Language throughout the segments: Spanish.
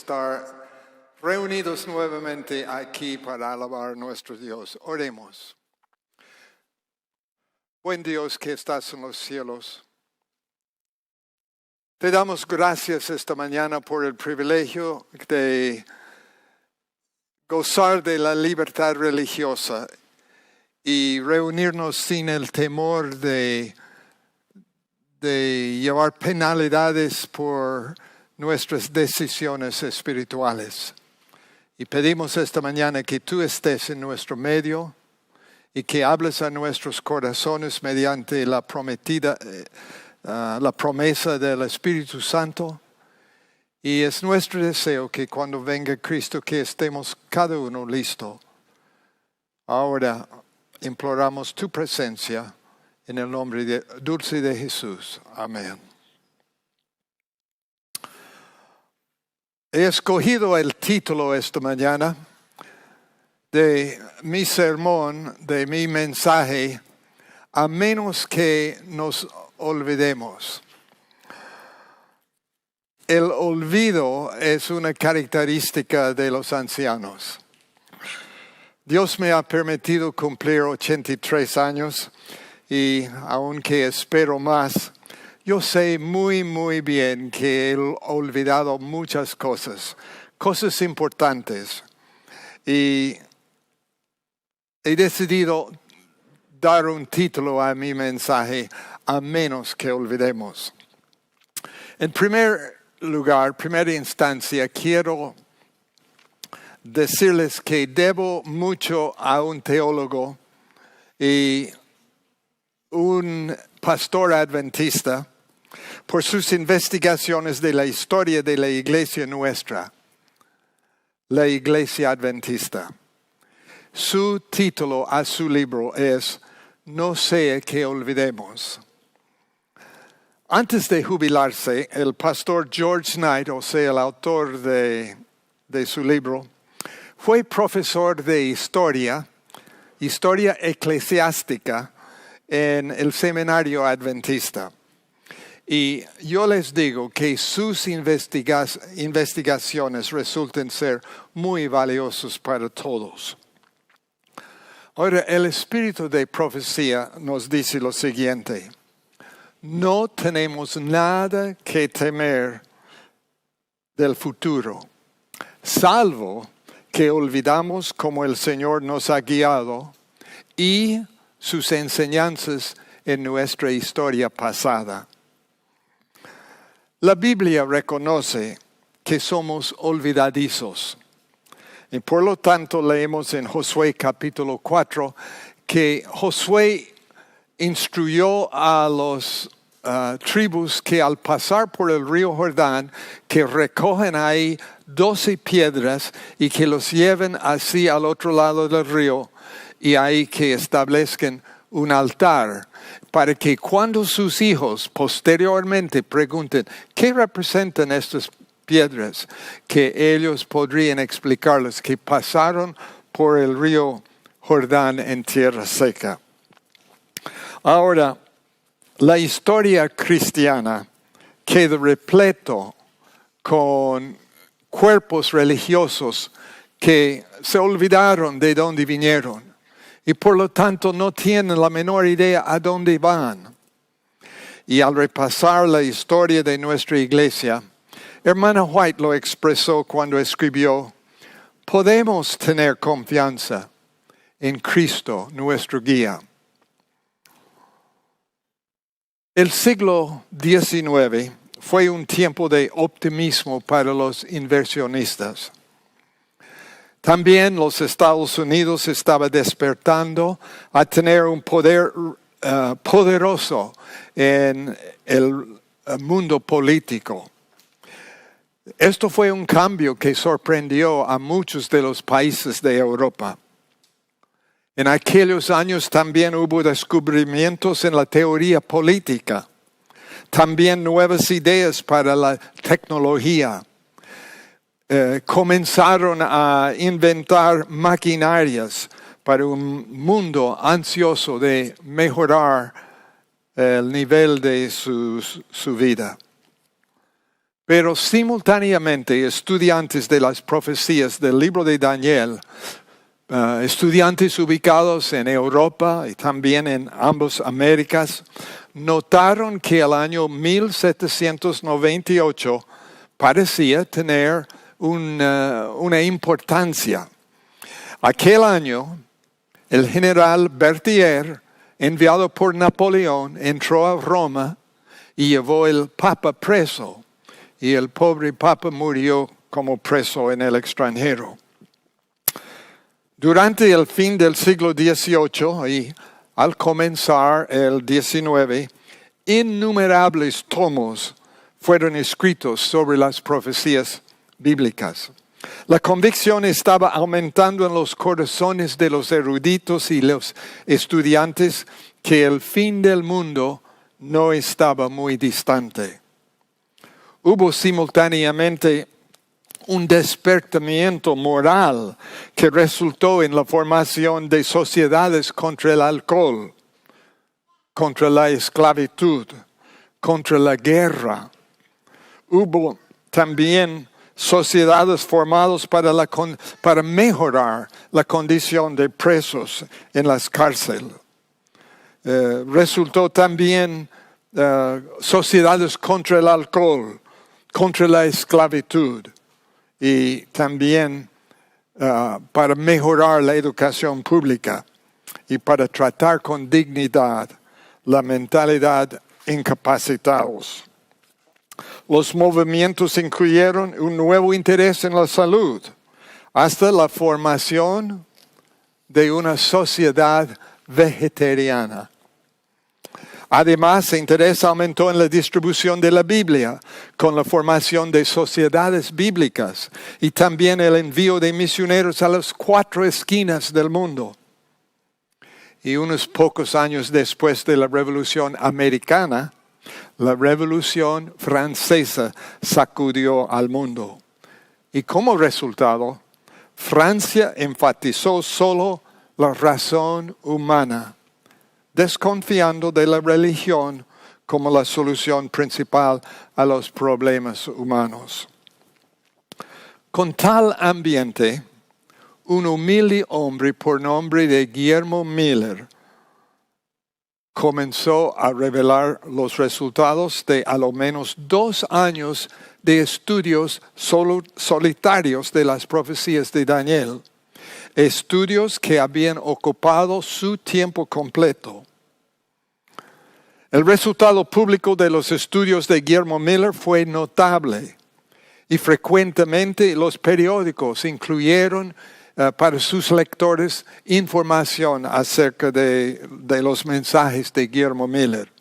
estar reunidos nuevamente aquí para alabar a nuestro Dios. Oremos. Buen Dios que estás en los cielos, te damos gracias esta mañana por el privilegio de gozar de la libertad religiosa y reunirnos sin el temor de llevar penalidades por nuestras decisiones espirituales. Y pedimos esta mañana que tú estés en nuestro medio y que hables a nuestros corazones mediante la promesa del Espíritu Santo. Y es nuestro deseo que cuando venga Cristo, que estemos cada uno listo. Ahora imploramos tu presencia en el nombre dulce de Jesús. Amén. He escogido el título esta mañana de mi sermón, de mi mensaje, a menos que nos olvidemos. El olvido es una característica de los ancianos. Dios me ha permitido cumplir 83 años y aunque espero más, yo sé muy bien que he olvidado muchas cosas importantes. Y he decidido dar un título a mi mensaje, a menos que olvidemos. En primer lugar, primera instancia, quiero decirles que debo mucho a un teólogo y un pastor adventista por sus investigaciones de la historia de la iglesia nuestra, la iglesia adventista. Su título a su libro es No sea que olvidemos. Antes de jubilarse, el pastor George Knight, o sea, el autor de su libro, fue profesor de historia eclesiástica en el seminario adventista. Y yo les digo que sus investigaciones resultan ser muy valiosos para todos. Ahora, el espíritu de profecía nos dice lo siguiente: no tenemos nada que temer del futuro, salvo que olvidamos cómo el Señor nos ha guiado y sus enseñanzas en nuestra historia pasada. La Biblia reconoce que somos olvidadizos. Y por lo tanto leemos en Josué capítulo 4 que Josué instruyó a los tribus que al pasar por el río Jordán, que recogen ahí 12 piedras y que los lleven así al otro lado del río y ahí que establezcan un altar, para que cuando sus hijos posteriormente pregunten ¿qué representan estas piedras?, que ellos podrían explicarles que pasaron por el río Jordán en tierra seca. Ahora, la historia cristiana queda repleto con cuerpos religiosos que se olvidaron de dónde vinieron y por lo tanto no tienen la menor idea a dónde van. Y al repasar la historia de nuestra iglesia, hermana White lo expresó cuando escribió: podemos tener confianza en Cristo, nuestro guía. El siglo XIX fue un tiempo de optimismo para los inversionistas. También los Estados Unidos estaba despertando a tener un poder poderoso en el mundo político. Esto fue un cambio que sorprendió a muchos de los países de Europa. En aquellos años también hubo descubrimientos en la teoría política, también nuevas ideas para la tecnología. Comenzaron a inventar maquinarias para un mundo ansioso de mejorar el nivel de su vida. Pero simultáneamente estudiantes de las profecías del libro de Daniel, estudiantes ubicados en Europa y también en ambas Américas, notaron que el año 1798 parecía tener una importancia. Aquel año, el general Berthier, enviado por Napoleón, entró a Roma y llevó el Papa preso. Y el pobre Papa murió como preso en el extranjero. Durante el fin del siglo XVIII y al comenzar el XIX, innumerables tomos fueron escritos sobre las profecías bíblicas. La convicción estaba aumentando en los corazones de los eruditos y los estudiantes que el fin del mundo no estaba muy distante. Hubo simultáneamente un despertamiento moral que resultó en la formación de sociedades contra el alcohol, contra la esclavitud, contra la guerra. Hubo también sociedades formadas para mejorar la condición de presos en las cárceles. Resultó también sociedades contra el alcohol, contra la esclavitud y también para mejorar la educación pública y para tratar con dignidad la mentalidad incapacitados. Los movimientos incluyeron un nuevo interés en la salud, hasta la formación de una sociedad vegetariana. Además, el interés aumentó en la distribución de la Biblia, con la formación de sociedades bíblicas y también el envío de misioneros a las 4 esquinas del mundo. Y unos pocos años después de la Revolución Americana, la Revolución Francesa sacudió al mundo. Y como resultado, Francia enfatizó solo la razón humana, desconfiando de la religión como la solución principal a los problemas humanos. Con tal ambiente, un humilde hombre por nombre de Guillermo Miller comenzó a revelar los resultados de a lo menos 2 años de estudios solitarios de las profecías de Daniel. Estudios que habían ocupado su tiempo completo. El resultado público de los estudios de Guillermo Miller fue notable y frecuentemente los periódicos incluyeron para sus lectores información acerca de los mensajes de Guillermo Miller.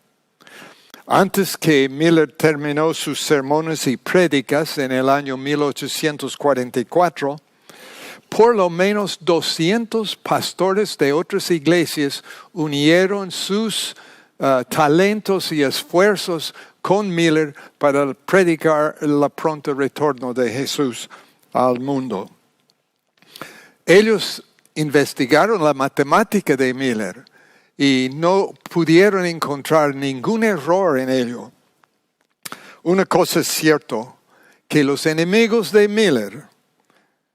Antes que Miller terminó sus sermones y prédicas en el año 1844, por lo menos 200 pastores de otras iglesias unieron sus talentos y esfuerzos con Miller para predicar el pronto retorno de Jesús al mundo. Ellos investigaron la matemática de Miller y no pudieron encontrar ningún error en ello. Una cosa es cierta, que los enemigos de Miller,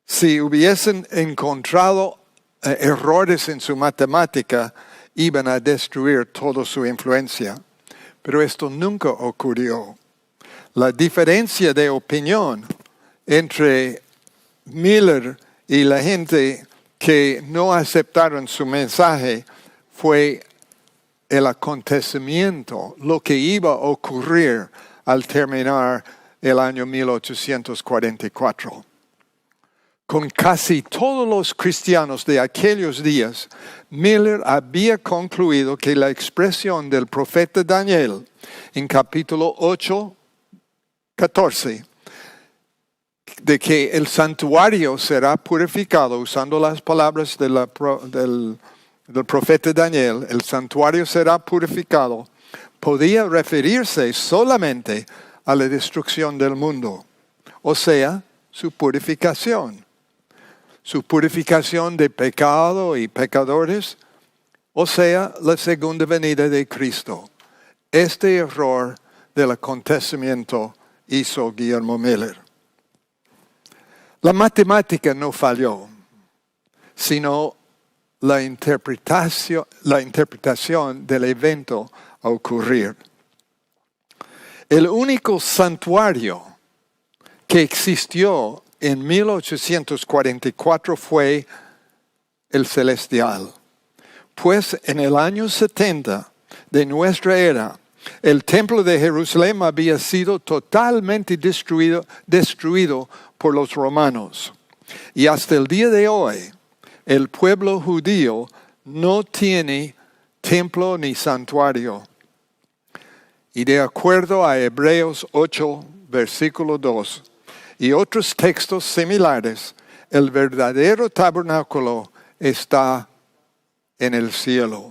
si hubiesen encontrado errores en su matemática, iban a destruir toda su influencia. Pero esto nunca ocurrió. La diferencia de opinión entre Miller y la gente que no aceptaron su mensaje fue el acontecimiento, lo que iba a ocurrir al terminar el año 1844. Con casi todos los cristianos de aquellos días, Miller había concluido que la expresión del profeta Daniel en capítulo 8, 14, de que el santuario será purificado, usando las palabras del profeta Daniel, el santuario será purificado, podía referirse solamente a la destrucción del mundo, o sea, su purificación de pecado y pecadores, o sea, la segunda venida de Cristo. Este error del acontecimiento hizo Guillermo Miller. La matemática no falló, sino la interpretación del evento a ocurrir. El único santuario que existió en 1844 fue el celestial. Pues en el año 70 de nuestra era, el templo de Jerusalén había sido totalmente destruido por los romanos. Y hasta el día de hoy, el pueblo judío no tiene templo ni santuario. Y de acuerdo a Hebreos 8, versículo 2, y otros textos similares, el verdadero tabernáculo está en el cielo.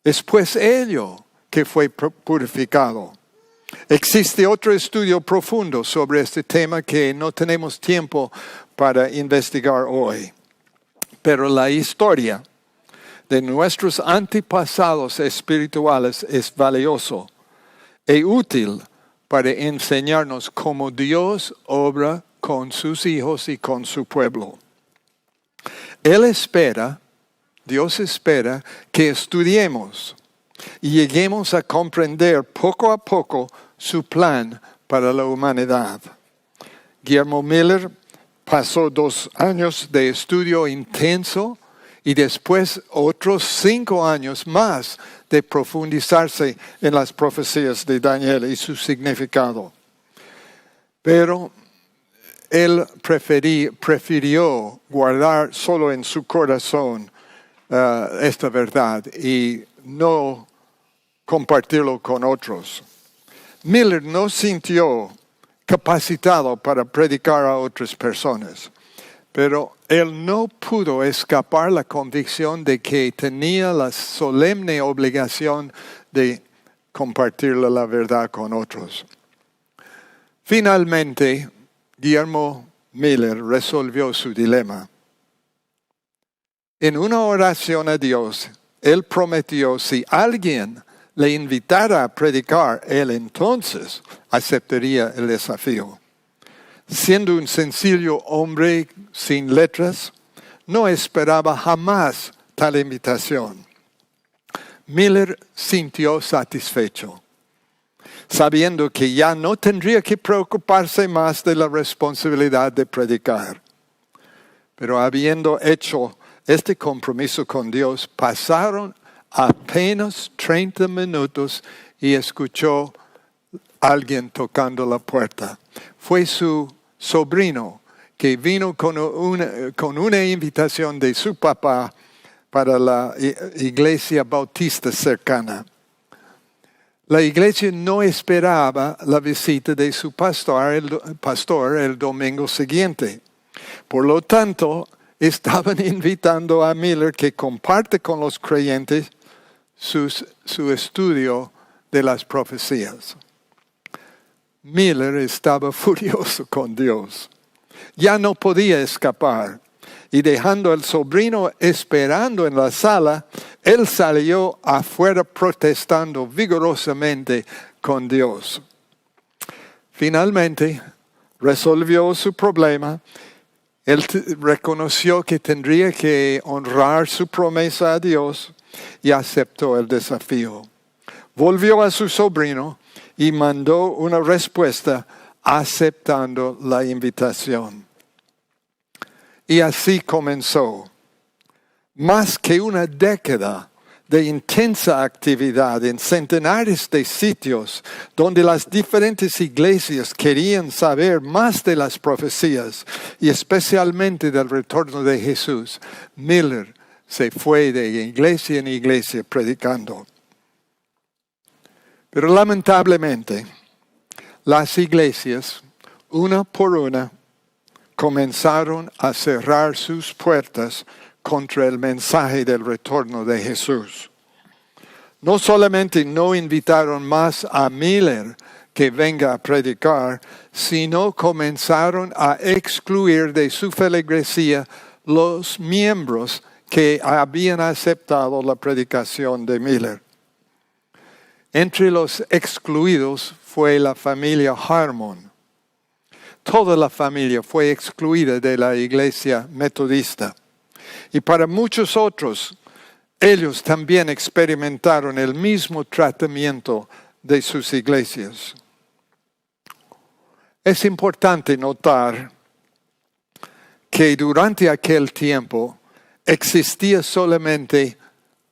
Es pues ello que fue purificado. Existe otro estudio profundo sobre este tema que no tenemos tiempo para investigar hoy. Pero la historia de nuestros antepasados espirituales es valioso e útil para enseñarnos cómo Dios obra con sus hijos y con su pueblo. Dios espera que estudiemos y lleguemos a comprender poco a poco su plan para la humanidad. Guillermo Miller pasó 2 años de estudio intenso y después otros 5 años más de profundizarse en las profecías de Daniel y su significado. Pero él prefirió guardar solo en su corazón esta verdad y no compartirlo con otros. Miller no sintió capacitado para predicar a otras personas, pero él no pudo escapar la convicción de que tenía la solemne obligación de compartir la verdad con otros. Finalmente, Guillermo Miller resolvió su dilema. En una oración a Dios, él prometió si alguien le invitara a predicar, él entonces aceptaría el desafío. Siendo un sencillo hombre sin letras, no esperaba jamás tal invitación. Miller sintió satisfecho, sabiendo que ya no tendría que preocuparse más de la responsabilidad de predicar. Pero habiendo hecho este compromiso con Dios, pasaron apenas 30 minutos y escuchó a alguien tocando la puerta. Fue su sobrino que vino con una invitación de su papá para la iglesia bautista cercana. La iglesia no esperaba la visita de su pastor el domingo siguiente. Por lo tanto, estaban invitando a Miller que comparte con los creyentes su estudio de las profecías. Miller estaba furioso con Dios. Ya no podía escapar. Y dejando al sobrino esperando en la sala, él salió afuera protestando vigorosamente con Dios. Finalmente, resolvió su problema. Él reconoció que tendría que honrar su promesa a Dios y aceptó el desafío. Volvió a su sobrino y mandó una respuesta aceptando la invitación. Y así comenzó. Más que una década de intensa actividad en centenares de sitios donde las diferentes iglesias querían saber más de las profecías y especialmente del retorno de Jesús, Miller se fue de iglesia en iglesia predicando. Pero lamentablemente, las iglesias, una por una, comenzaron a cerrar sus puertas contra el mensaje del retorno de Jesús. No solamente no invitaron más a Miller que venga a predicar, sino comenzaron a excluir de su feligresía los miembros que habían aceptado la predicación de Miller. Entre los excluidos fue la familia Harmon. Toda la familia fue excluida de la iglesia metodista. Y para muchos otros, ellos también experimentaron el mismo tratamiento de sus iglesias. Es importante notar que durante aquel tiempo existía solamente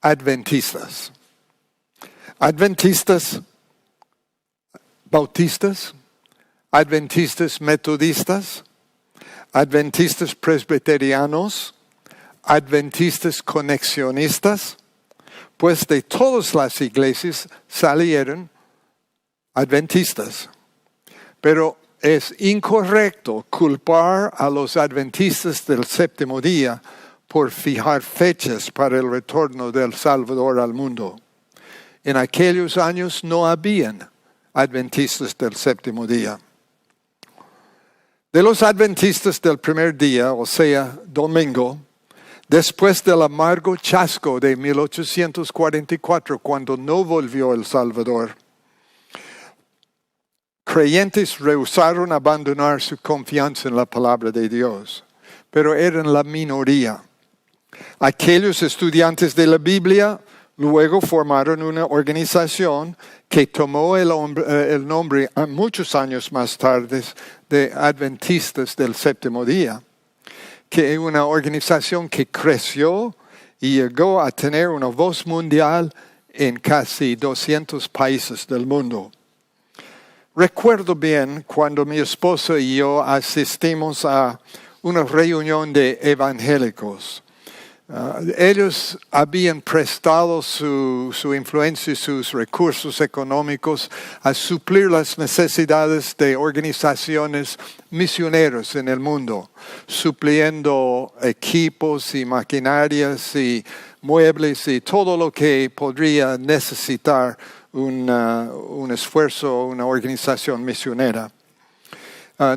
adventistas. Adventistas bautistas, adventistas metodistas, adventistas presbiterianos, adventistas conexionistas, pues de todas las iglesias salieron adventistas. Pero es incorrecto culpar a los adventistas del séptimo día por fijar fechas para el retorno del Salvador al mundo. En aquellos años no habían adventistas del séptimo día. De los adventistas del primer día, o sea, domingo, después del amargo chasco de 1844, cuando no volvió El Salvador, creyentes rehusaron abandonar su confianza en la palabra de Dios, pero eran la minoría. Aquellos estudiantes de la Biblia luego formaron una organización que tomó el nombre muchos años más tarde de Adventistas del Séptimo Día, que es una organización que creció y llegó a tener una voz mundial en casi 200 países del mundo. Recuerdo bien cuando mi esposo y yo asistimos a una reunión de evangélicos. Ellos habían prestado su influencia y sus recursos económicos a suplir las necesidades de organizaciones misioneras en el mundo, supliendo equipos y maquinarias y muebles y todo lo que podría necesitar un esfuerzo, una organización misionera.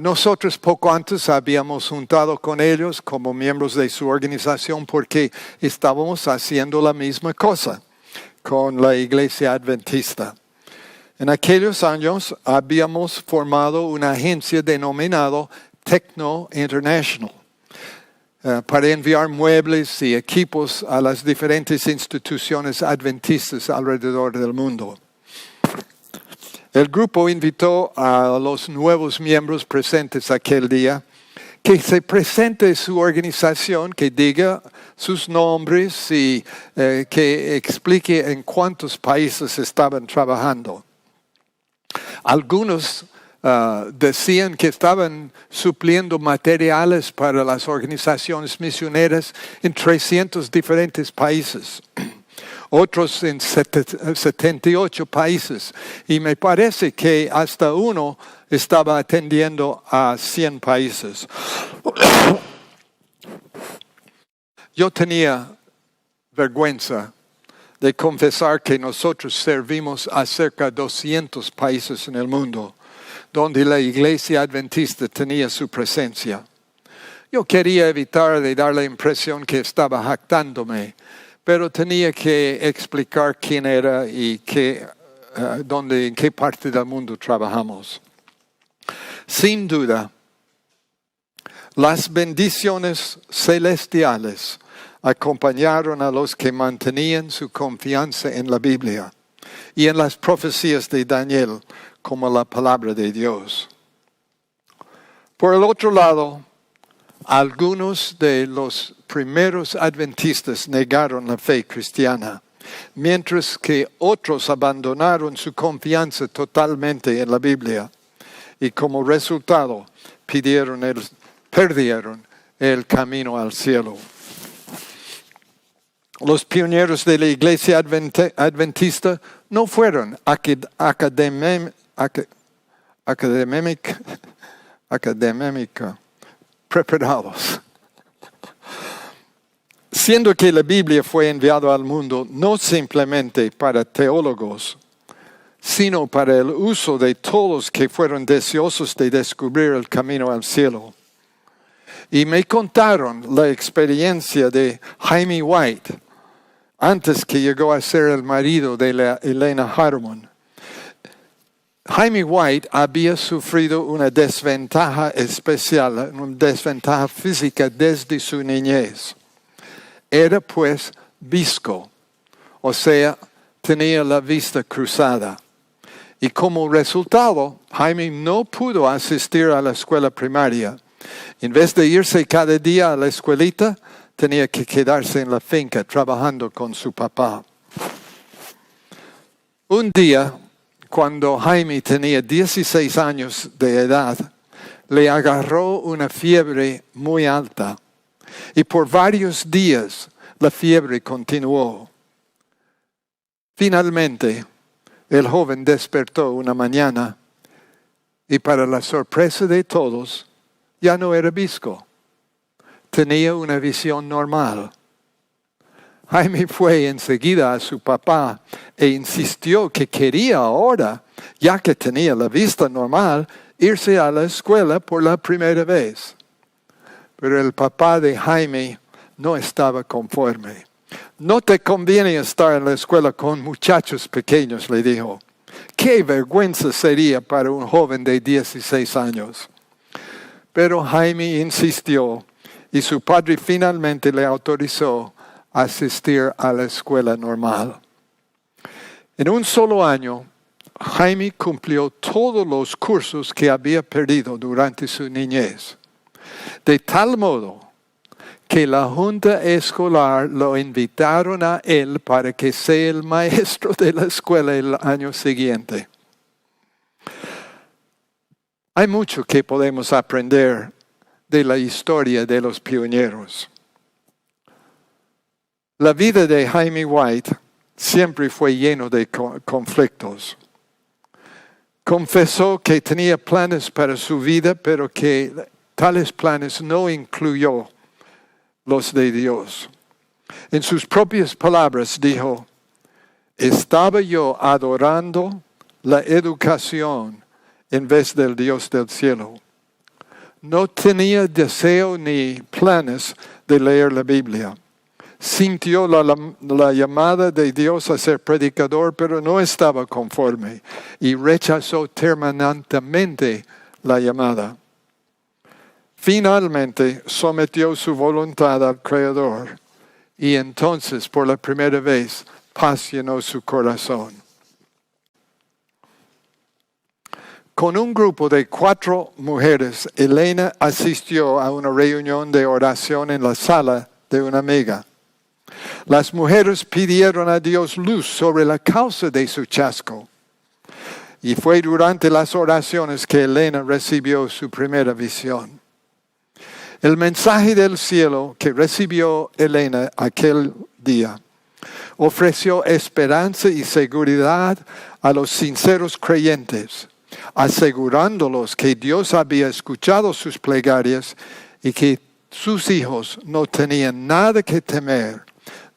Nosotros poco antes habíamos juntado con ellos como miembros de su organización porque estábamos haciendo la misma cosa con la iglesia adventista. En aquellos años habíamos formado una agencia denominada Techno International para enviar muebles y equipos a las diferentes instituciones adventistas alrededor del mundo. El grupo invitó a los nuevos miembros presentes aquel día que se presente su organización, que diga sus nombres y que explique en cuántos países estaban trabajando. Algunos decían que estaban supliendo materiales para las organizaciones misioneras en 300 diferentes países. Otros en 78 países. Y me parece que hasta uno estaba atendiendo a 100 países. Yo tenía vergüenza de confesar que nosotros servimos a cerca de 200 países en el mundo, donde la iglesia adventista tenía su presencia. Yo quería evitar de dar la impresión que estaba jactándome, pero tenía que explicar quién era y en qué parte del mundo trabajamos. Sin duda, las bendiciones celestiales acompañaron a los que mantenían su confianza en la Biblia y en las profecías de Daniel como la palabra de Dios. Por el otro lado, algunos de los primeros adventistas negaron la fe cristiana, mientras que otros abandonaron su confianza totalmente en la Biblia y como resultado perdieron el camino al cielo. Los pioneros de la iglesia adventista no fueron académicos preparados. Siendo que la Biblia fue enviada al mundo no simplemente para teólogos, sino para el uso de todos que fueron deseosos de descubrir el camino al cielo. Y me contaron la experiencia de Jaime White, antes que llegó a ser el marido de Elena Harmon, Jaime White había sufrido una desventaja especial, una desventaja física desde su niñez. Era pues visco, o sea, tenía la vista cruzada. Y como resultado, Jaime no pudo asistir a la escuela primaria. En vez de irse cada día a la escuelita, tenía que quedarse en la finca trabajando con su papá. Un día, cuando Jaime tenía 16 años de edad, le agarró una fiebre muy alta y por varios días la fiebre continuó. Finalmente, el joven despertó una mañana y para la sorpresa de todos, ya no era visco. Tenía una visión normal. Jaime fue enseguida a su papá e insistió que quería ahora, ya que tenía la vista normal, irse a la escuela por la primera vez. Pero el papá de Jaime no estaba conforme. No te conviene estar en la escuela con muchachos pequeños, le dijo. Qué vergüenza sería para un joven de 16 años. Pero Jaime insistió y su padre finalmente le autorizó a asistir a la escuela normal. En un solo año, Jaime cumplió todos los cursos que había perdido durante su niñez. De tal modo que la junta escolar lo invitaron a él para que sea el maestro de la escuela el año siguiente. Hay mucho que podemos aprender de la historia de los pioneros. La vida de Jaime White siempre fue lleno de conflictos. Confesó que tenía planes para su vida, pero que tales planes no incluyó los de Dios. En sus propias palabras dijo, estaba yo adorando la educación en vez del Dios del cielo. No tenía deseo ni planes de leer la Biblia. Sintió la llamada de Dios a ser predicador, pero no estaba conforme y rechazó terminantemente la llamada. Finalmente sometió su voluntad al Creador y entonces por la primera vez paz llenó su corazón. Con un grupo de 4 mujeres, Elena asistió a una reunión de oración en la sala de una amiga. Las mujeres pidieron a Dios luz sobre la causa de su chasco. Y fue durante las oraciones que Elena recibió su primera visión. El mensaje del cielo que recibió Elena aquel día ofreció esperanza y seguridad a los sinceros creyentes, asegurándolos que Dios había escuchado sus plegarias y que sus hijos no tenían nada que temer,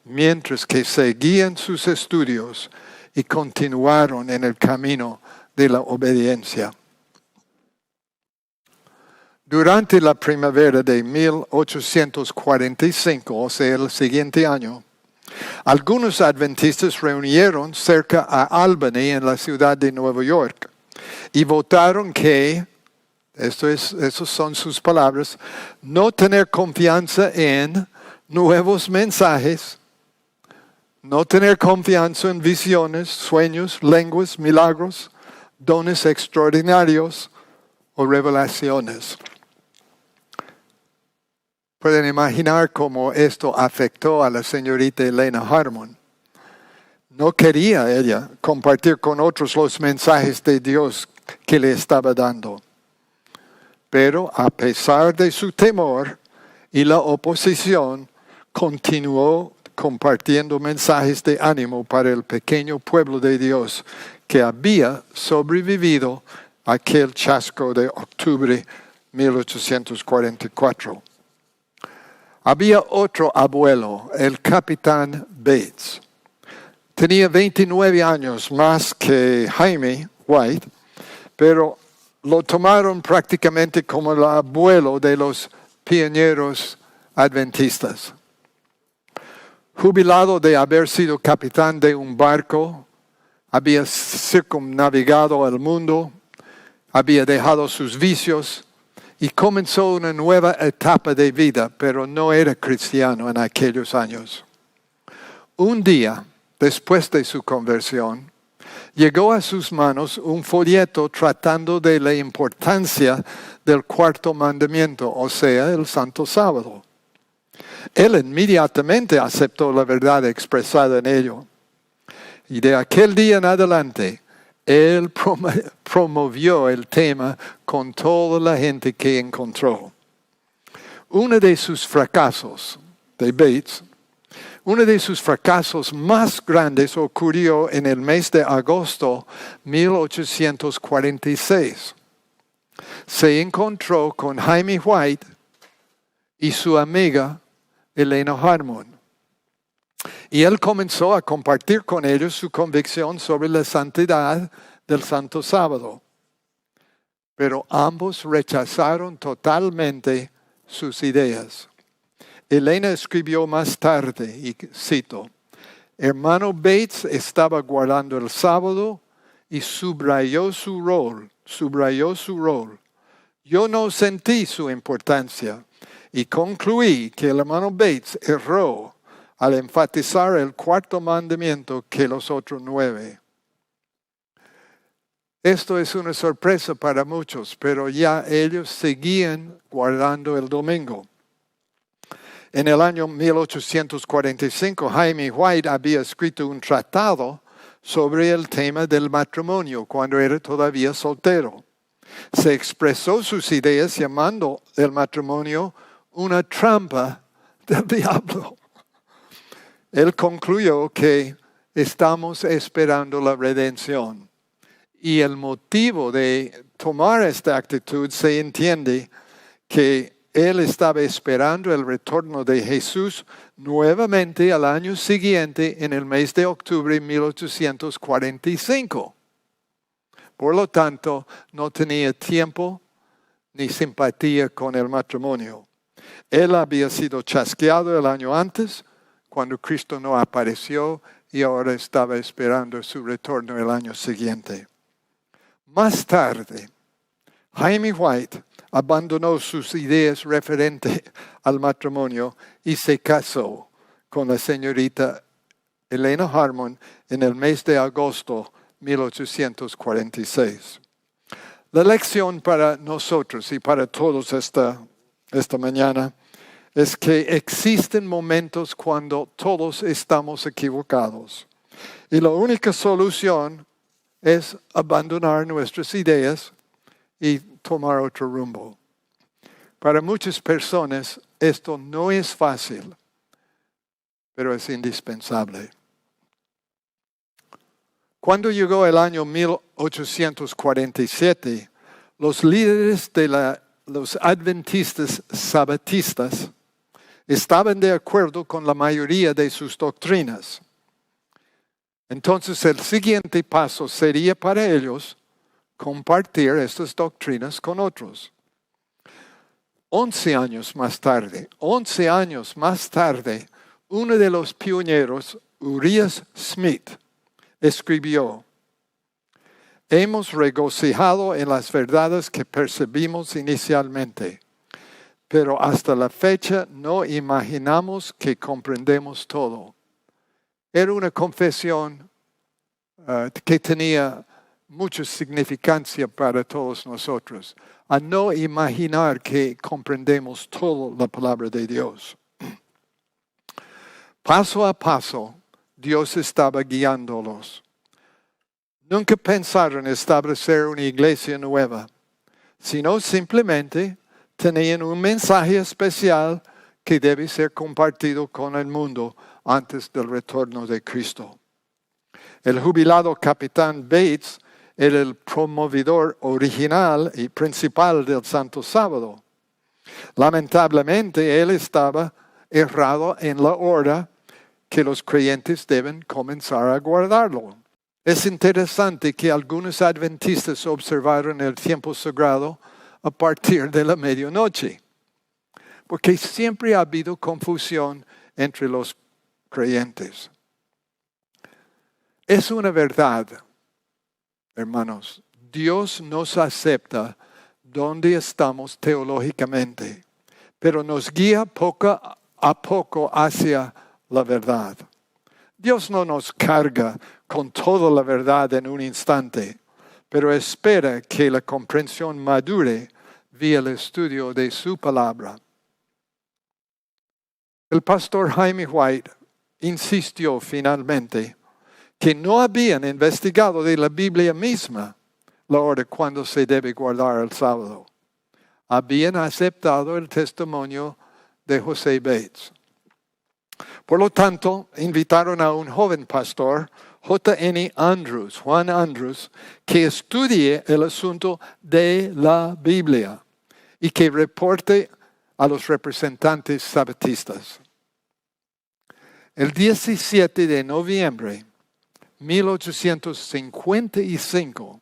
mientras que seguían sus estudios y continuaron en el camino de la obediencia. Durante la primavera de 1845, o sea, el siguiente año, algunos adventistas reunieron cerca a Albany, en la ciudad de Nueva York, y votaron que, esas son sus palabras, no tener confianza en nuevos mensajes, no tener confianza en visiones, sueños, lenguas, milagros, dones extraordinarios o revelaciones. Pueden imaginar cómo esto afectó a la señorita Elena Harmon. No quería ella compartir con otros los mensajes de Dios que le estaba dando. Pero a pesar de su temor y la oposición, continuó compartiendo mensajes de ánimo para el pequeño pueblo de Dios que había sobrevivido a aquel chasco de octubre de 1844. Había otro abuelo, el capitán Bates. Tenía 29 años más que Jaime White, pero lo tomaron prácticamente como el abuelo de los pioneros adventistas. Jubilado de haber sido capitán de un barco, había circunnavegado el mundo, había dejado sus vicios y comenzó una nueva etapa de vida, pero no era cristiano en aquellos años. Un día, después de su conversión, llegó a sus manos un folleto tratando de la importancia del cuarto mandamiento, o sea, el Santo Sábado. Él inmediatamente aceptó la verdad expresada en ello. Y de aquel día en adelante, él promovió el tema con toda la gente que encontró. Uno de sus fracasos de Bates, uno de sus fracasos más grandes ocurrió en el mes de agosto de 1846. Se encontró con Jaime White y su amiga Elena Harmon. Y él comenzó a compartir con ellos su convicción sobre la santidad del Santo Sábado. Pero ambos rechazaron totalmente sus ideas. Elena escribió más tarde, y cito, hermano Bates estaba guardando el sábado y subrayó su rol. Yo no sentí su importancia y concluí que el hermano Bates erró al enfatizar el cuarto mandamiento que los otros 9. Esto es una sorpresa para muchos, pero ya ellos seguían guardando el domingo. En el año 1845, Jaime White había escrito un tratado sobre el tema del matrimonio cuando era todavía soltero. Se expresó sus ideas llamando el matrimonio una trampa del diablo. Él concluyó que estamos esperando la redención. Y el motivo de tomar esta actitud se entiende que él estaba esperando el retorno de Jesús nuevamente al año siguiente, en el mes de octubre de 1845. Por lo tanto, no tenía tiempo ni simpatía con el matrimonio. Él había sido chasqueado el año antes, cuando Cristo no apareció, y ahora estaba esperando su retorno el año siguiente. Más tarde, Jaime White abandonó sus ideas referentes al matrimonio y se casó con la señorita Elena Harmon en el mes de agosto de 1846. La lección para nosotros y para todos esta mañana es que existen momentos cuando todos estamos equivocados. Y la única solución es abandonar nuestras ideas y tomar otro rumbo. Para muchas personas esto no es fácil, pero es indispensable. Cuando llegó el año 1847, los líderes de los adventistas sabatistas estaban de acuerdo con la mayoría de sus doctrinas. Entonces el siguiente paso sería para ellos compartir estas doctrinas con otros. 11 años más tarde, uno de los pioneros, Uriah Smith, escribió: hemos regocijado en las verdades que percibimos inicialmente, pero hasta la fecha no imaginamos que comprendemos todo. Era una confesión que tenía mucha significancia para todos nosotros, a no imaginar que comprendemos toda la palabra de Dios. Paso a paso, Dios estaba guiándolos. Nunca pensaron establecer una iglesia nueva, sino simplemente tenían un mensaje especial que debe ser compartido con el mundo antes del retorno de Cristo. El jubilado capitán Bates era el promovedor original y principal del Santo Sábado. Lamentablemente, él estaba errado en la hora que los creyentes deben comenzar a guardarlo. Es interesante que algunos adventistas observaron el tiempo sagrado a partir de la medianoche, porque siempre ha habido confusión entre los creyentes. Es una verdad, hermanos. Dios nos acepta donde estamos teológicamente, pero nos guía poco a poco hacia la verdad. Dios no nos carga con toda la verdad en un instante, pero espera que la comprensión madure vía el estudio de su palabra. El pastor Jaime White insistió finalmente que no habían investigado de la Biblia misma la hora cuando se debe guardar el sábado. Habían aceptado el testimonio de José Bates. Por lo tanto, invitaron a un joven pastor, Juan Andrews, que estudie el asunto de la Biblia y que reporte a los representantes sabatistas. El 17 de noviembre de 1855,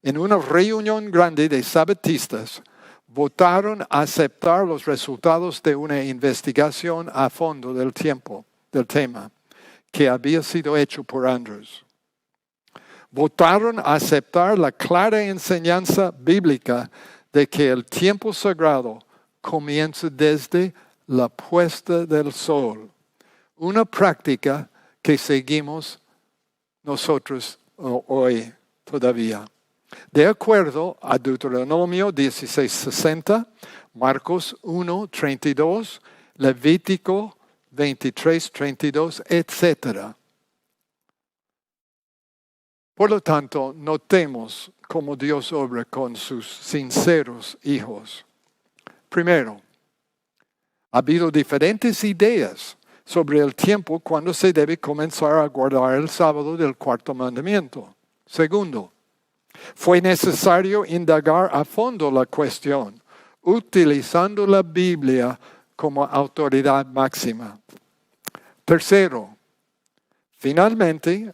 en una reunión grande de sabatistas, votaron a aceptar los resultados de una investigación a fondo del tema que había sido hecho por Andrews. Votaron a aceptar la clara enseñanza bíblica de que el tiempo sagrado comienza desde la puesta del sol, una práctica que seguimos nosotros hoy todavía. De acuerdo a Deuteronomio 16:60, Marcos 1:32, Levítico 23:32, etc. Por lo tanto, notemos cómo Dios obra con sus sinceros hijos. Primero, ha habido diferentes ideas sobre el tiempo cuando se debe comenzar a guardar el sábado del cuarto mandamiento. Segundo, fue necesario indagar a fondo la cuestión, utilizando la Biblia como autoridad máxima. Tercero, finalmente,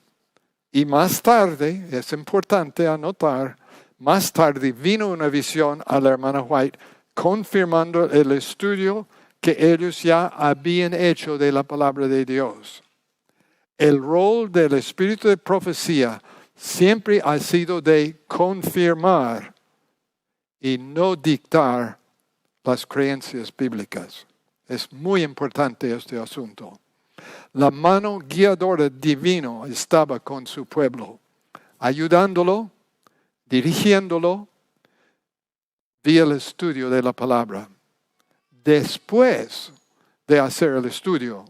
y más tarde, es importante anotar, más tarde vino una visión a la hermana White confirmando el estudio que ellos ya habían hecho de la palabra de Dios. El rol del espíritu de profecía siempre ha sido de confirmar y no dictar las creencias bíblicas. Es muy importante este asunto. La mano guiadora divina estaba con su pueblo, ayudándolo, dirigiéndolo vía el estudio de la palabra. Después de hacer el estudio,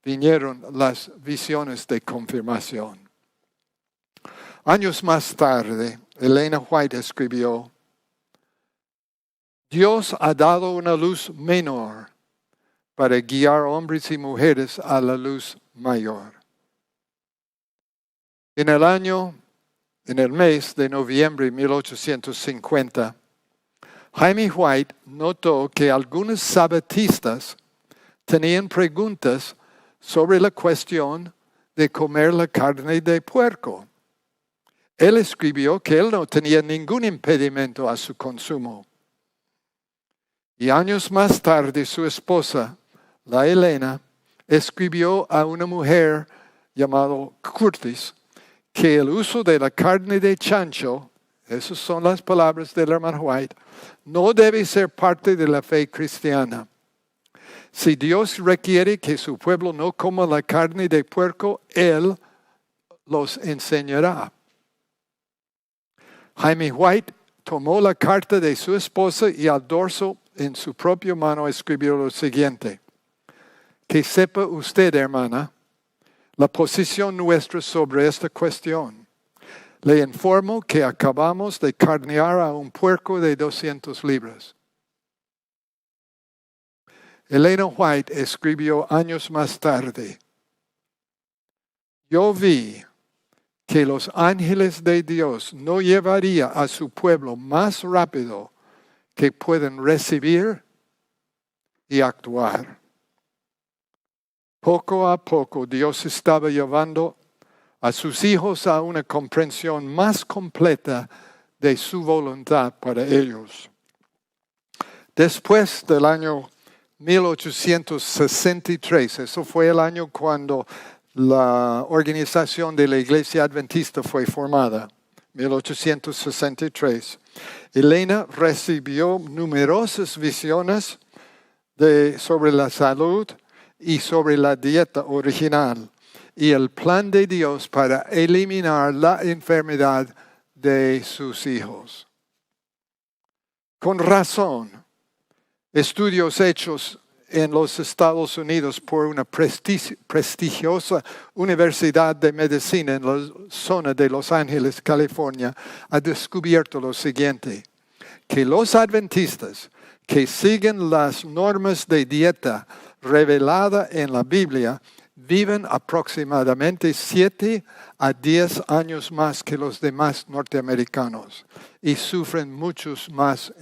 vinieron las visiones de confirmación. Años más tarde, Elena White escribió, Dios ha dado una luz menor para guiar hombres y mujeres a la luz mayor. En el mes de noviembre de 1850, Jaime White notó que algunos sabatistas tenían preguntas sobre la cuestión de comer la carne de puerco. Él escribió que él no tenía ningún impedimento a su consumo. Y años más tarde su esposa, la Elena, escribió a una mujer llamada Curtis que el uso de la carne de chancho, esas son las palabras del hermano White, no debe ser parte de la fe cristiana. Si Dios requiere que su pueblo no coma la carne de puerco, Él los enseñará. Jaime White tomó la carta de su esposa y al dorso en su propia mano escribió lo siguiente. Que sepa usted, hermana, la posición nuestra sobre esta cuestión. Le informo que acabamos de carnear a un puerco de 200 libras. Elena White escribió años más tarde. Yo vi que los ángeles de Dios no llevarían a su pueblo más rápido que pueden recibir y actuar. Poco a poco Dios estaba llevando a sus hijos a una comprensión más completa de su voluntad para ellos. Después del año 1863, eso fue el año cuando la organización de la Iglesia Adventista fue formada, 1863. Elena recibió numerosas visiones sobre la salud y sobre la dieta original y el plan de Dios para eliminar la enfermedad de sus hijos. Con razón, estudios hechos en los Estados Unidos por una prestigiosa universidad de medicina en la zona de Los Ángeles, California, ha descubierto lo siguiente, que los adventistas que siguen las normas de dieta reveladas en la Biblia viven aproximadamente 7 a 10 años más que los demás norteamericanos y sufren muchos menos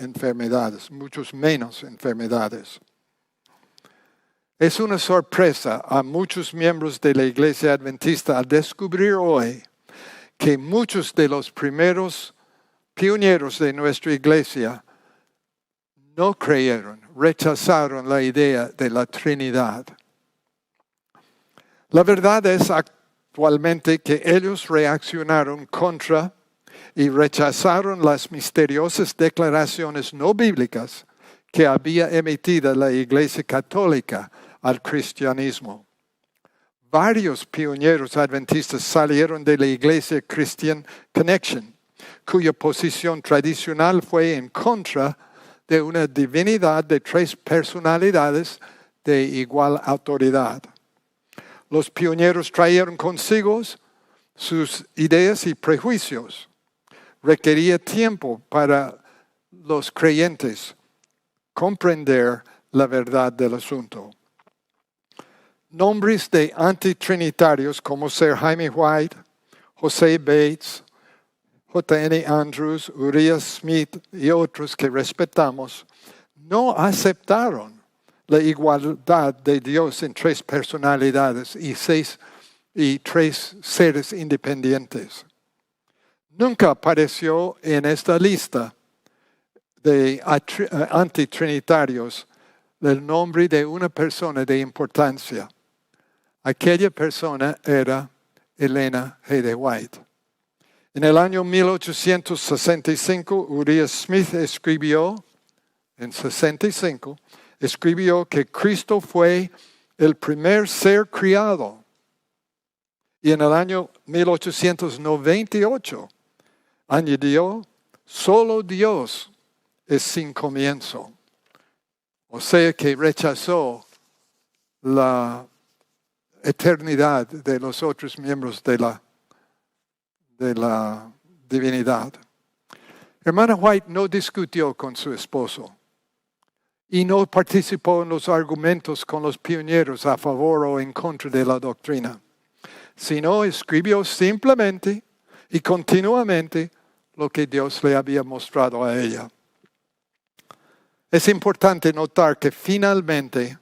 enfermedades. Es una sorpresa a muchos miembros de la Iglesia Adventista al descubrir hoy que muchos de los primeros pioneros de nuestra Iglesia no creyeron, rechazaron la idea de la Trinidad. La verdad es actualmente que ellos reaccionaron contra y rechazaron las misteriosas declaraciones no bíblicas que había emitido la Iglesia Católica al cristianismo. Varios pioneros adventistas salieron de la Iglesia Christian Connection, cuya posición tradicional fue en contra de una divinidad de 3 personalidades de igual autoridad. Los pioneros trajeron consigo sus ideas y prejuicios. Requería tiempo para los creyentes comprender la verdad del asunto. Nombres de antitrinitarios como Sir Jaime White, José Bates, J.N. Andrews, Uriah Smith y otros que respetamos, no aceptaron la igualdad de Dios en 3 personalidades y 3 seres independientes. Nunca apareció en esta lista de antitrinitarios el nombre de una persona de importancia. Aquella persona era Elena G. de White. En el año 1865, Uriah Smith escribió que Cristo fue el primer ser criado. Y en el año 1898 añadió, solo Dios es sin comienzo. O sea que rechazó la eternidad de los otros miembros de la divinidad. Hermana White no discutió con su esposo y no participó en los argumentos con los pioneros a favor o en contra de la doctrina, sino escribió simplemente y continuamente lo que Dios le había mostrado a ella. Es importante notar que finalmente,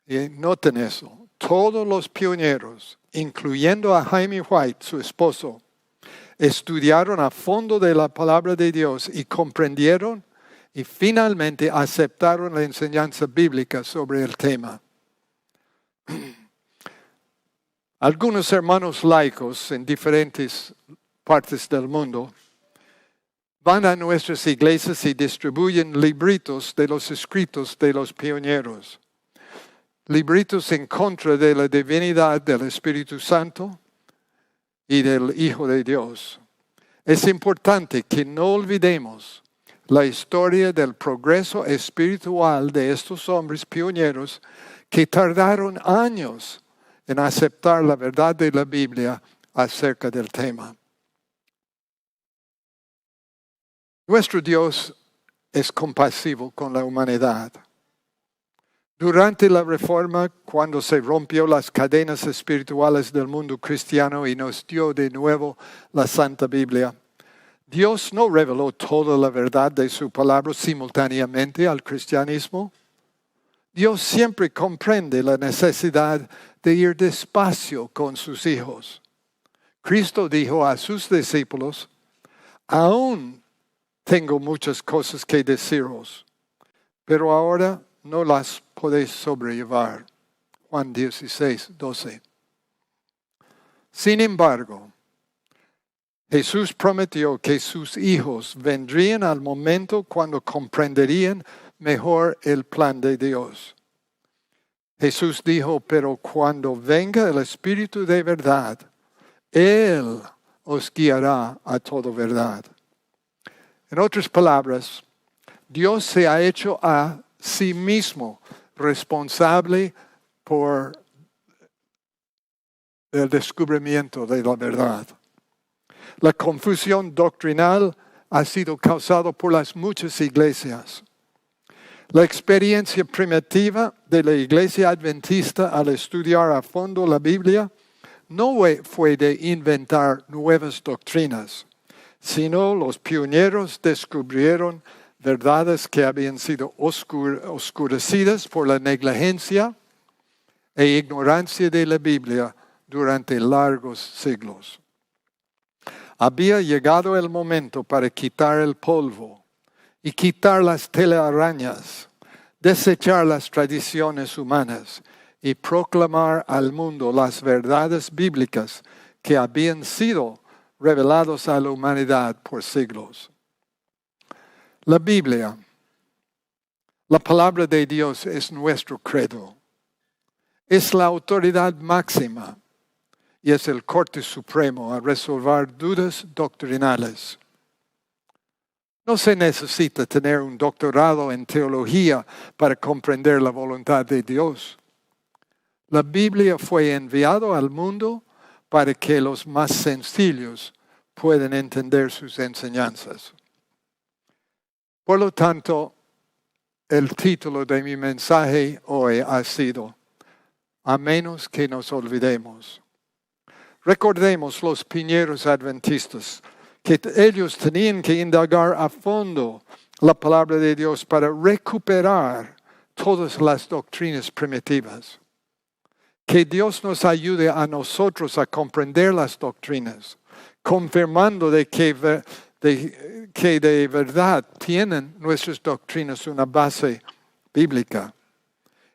y noten eso, todos los pioneros, incluyendo a Jaime White, su esposo, estudiaron a fondo de la palabra de Dios y comprendieron y finalmente aceptaron la enseñanza bíblica sobre el tema. Algunos hermanos laicos en diferentes partes del mundo van a nuestras iglesias y distribuyen libritos de los escritos de los pioneros. Libritos en contra de la divinidad del Espíritu Santo y del Hijo de Dios. Es importante que no olvidemos la historia del progreso espiritual de estos hombres pioneros que tardaron años en aceptar la verdad de la Biblia acerca del tema. Nuestro Dios es compasivo con la humanidad. Durante la Reforma, cuando se rompió las cadenas espirituales del mundo cristiano y nos dio de nuevo la Santa Biblia, Dios no reveló toda la verdad de su palabra simultáneamente al cristianismo. Dios siempre comprende la necesidad de ir despacio con sus hijos. Cristo dijo a sus discípulos, aún tengo muchas cosas que deciros, pero ahora no las podéis sobrellevar. Juan 16, 12. Sin embargo, Jesús prometió que sus hijos vendrían al momento cuando comprenderían mejor el plan de Dios. Jesús dijo, pero cuando venga el Espíritu de verdad, Él os guiará a toda verdad. En otras palabras, Dios se ha hecho a sí mismo responsable por el descubrimiento de la verdad. La confusión doctrinal ha sido causada por las muchas iglesias. La experiencia primitiva de la iglesia adventista al estudiar a fondo la Biblia no fue de inventar nuevas doctrinas, sino los pioneros descubrieron verdades que habían sido oscurecidas por la negligencia e ignorancia de la Biblia durante largos siglos. Había llegado el momento para quitar el polvo y quitar las telarañas, desechar las tradiciones humanas y proclamar al mundo las verdades bíblicas que habían sido reveladas a la humanidad por siglos. La Biblia, la palabra de Dios, es nuestro credo. Es la autoridad máxima y es el Corte Supremo a resolver dudas doctrinales. No se necesita tener un doctorado en teología para comprender la voluntad de Dios. La Biblia fue enviada al mundo para que los más sencillos puedan entender sus enseñanzas. Por lo tanto, el título de mi mensaje hoy ha sido, a menos que nos olvidemos. Recordemos los pioneros adventistas, que ellos tenían que indagar a fondo la palabra de Dios para recuperar todas las doctrinas primitivas. Que Dios nos ayude a nosotros a comprender las doctrinas, confirmando de que de verdad tienen nuestras doctrinas una base bíblica.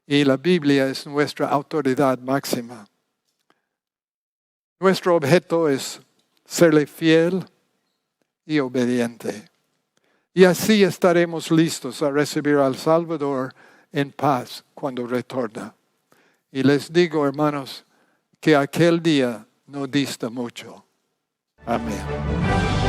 Y la Biblia es nuestra autoridad máxima. Nuestro objeto es serle fiel y obediente. Y así estaremos listos a recibir al Salvador en paz cuando retorna. Y les digo, hermanos, que aquel día no dista mucho. Amén.